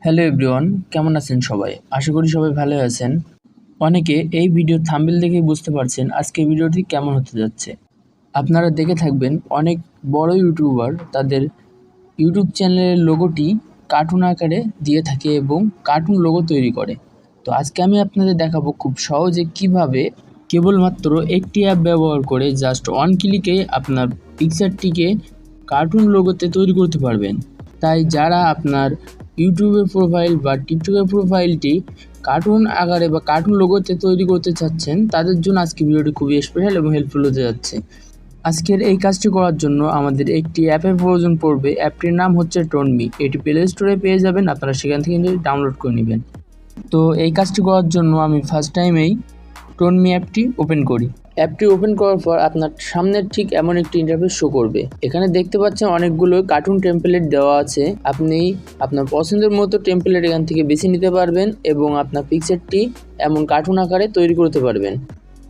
Hello everyone, কেমন আছেন সবাই? আশা করি সবাই ভালো আছেন। অনেকে এই ভিডিওর থাম্বনেল দেখে বুঝতে পারছেন আজকের ভিডিওটি কেমন হতে যাচ্ছে। আপনারা দেখে থাকবেন অনেক বড় ইউটিউবার তাদের ইউটিউব চ্যানেলের লোগোটি কার্টুন আকারে দিয়ে থাকে এবং কার্টুন লোগো তৈরি করে। তো আজকে আমি আপনাদের দেখাবো খুব সহজে কিভাবে কেবলমাত্র একটি অ্যাপ ব্যবহার করে জাস্ট ওয়ান ক্লিকে আপনার পিকচারটিকে কার্টুন লোগোতে তৈরি করতে পারবেন। তাই যারা আপনার ইউটিউবের প্রোফাইল বা টিকটকের প্রোফাইলটি কার্টুন আকারে বা কার্টুন লোগোতে তৈরি করতে চাচ্ছেন, তাদের জন্য আজকে ভিডিওটি খুবই স্পেশাল এবং হেল্পফুল হতে যাচ্ছে। আজকের এই কাজটি করার জন্য আমাদের একটি অ্যাপের প্রয়োজন পড়বে। অ্যাপটির নাম হচ্ছে টোনমি। এটি প্লে স্টোরে পেয়ে যাবেন, আপনারা সেখান থেকে ডাউনলোড করে নেবেন। তো এই কাজটি করার জন্য আমি ফার্স্ট টাইমেই টোনমি অ্যাপটি ওপেন করি। অ্যাপটি ওপেন করার পর আপনার সামনের ঠিক এমন একটি ইন্টারফেস শো করবে। এখানে দেখতে পাচ্ছেন অনেকগুলো কার্টুন টেমপ্লেট দেওয়া আছে। আপনি আপনার পছন্দের মতো টেমপ্লেট এখান থেকে বেছে নিতে পারবেন এবং আপনার পিকচারটি এমন কার্টুন আকারে তৈরি করতে পারবেন।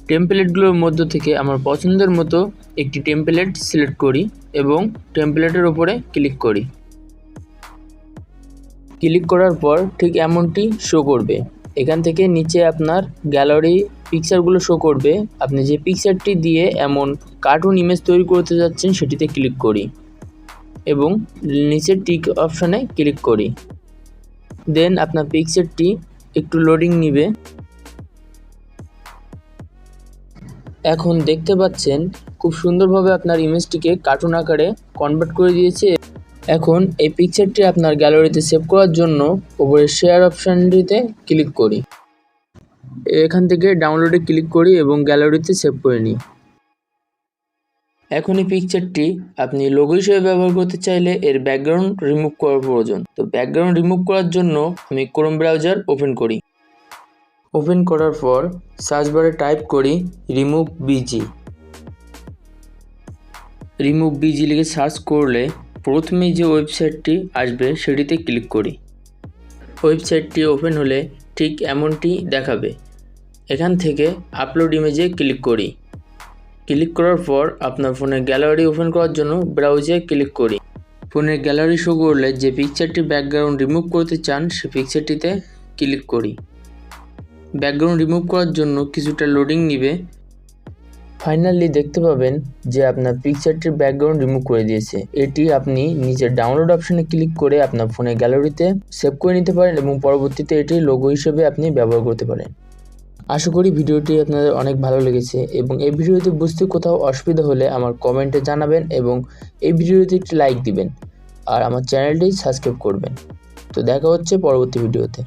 টেমপ্লেটগুলোর মধ্য থেকে আমার পছন্দের মতো একটি টেমপ্লেট সিলেক্ট করি এবং টেমপ্লেটের ওপরে ক্লিক করি। ক্লিক করার পর ঠিক এমনটি শো করবে। এখান থেকে নিচে আপনার গ্যালারি পিকচারগুলো শো করবে। আপনি যে পিকচারটি দিয়ে এমন কার্টুন ইমেজ তৈরি করতে যাচ্ছেন সেটিতে ক্লিক করি এবং নিচের টিক অপশানে ক্লিক করি। দেন আপনার পিকচারটি একটু লোডিং নেবে। এখন দেখতে পাচ্ছেন খুব সুন্দরভাবে আপনার ইমেজটিকে কার্টুন আকারে কনভার্ট করে দিয়েছে। এখন এই পিকচারটি আপনার গ্যালারিতে সেভ করার জন্য উপরে শেয়ার অপশানটিতে ক্লিক করি। এখান থেকে ডাউনলোডে ক্লিক করি এবং গ্যালারিতে সেভ করে নিই। এখন এই পিকচারটি আপনি লোগো হিসেবে ব্যবহার করতে চাইলে এর ব্যাকগ্রাউন্ড রিমুভ করার প্রয়োজন। তো ব্যাকগ্রাউন্ড রিমুভ করার জন্য আমি ক্রোম ব্রাউজার ওপেন করি। ওপেন করার পর সার্চ বারে টাইপ করি রিমুভ বিজি। রিমুভ বিজি লিখে সার্চ করলে প্রথমেই যে ওয়েবসাইটটি আসবে সেটিতে ক্লিক করি। ওয়েবসাইটটি ওপেন হলে ঠিক এমনটি দেখাবে। এখান থেকে আপলোড ইমেজে ক্লিক করি। ক্লিক করার পর আপনার ফোনের গ্যালারি ওপেন করার জন্য ব্রাউজে ক্লিক করি। ফোনের গ্যালারি শো করলে যে পিকচারটি ব্যাকগ্রাউন্ড রিমুভ করতে চান সে পিকচারটিতে ক্লিক করি। ব্যাকগ্রাউন্ড রিমুভ করার জন্য কিছুটা লোডিং নেবে। ফাইনালি দেখতে পাবেন যে আপনার পিকচারটির ব্যাকগ্রাউন্ড রিমুভ করে দিয়েছে। এটি আপনি নিচের ডাউনলোড অপশানে ক্লিক করে আপনার ফোনের গ্যালারিতে সেভ করে নিতে পারেন এবং পরবর্তীতে এটি লোগো হিসেবে আপনি ব্যবহার করতে পারেন। আশা করি ভিডিওটি আপনাদের অনেক ভালো লেগেছে এবং এই ভিডিওটি বুঝতে কোথাও অসুবিধা হলে আমার কমেন্টে জানাবেন এবং এই ভিডিওতে একটি লাইক দিবেন আর আমার চ্যানেলটি সাবস্ক্রাইব করবেন। তো দেখা হচ্ছে পরবর্তী ভিডিওতে।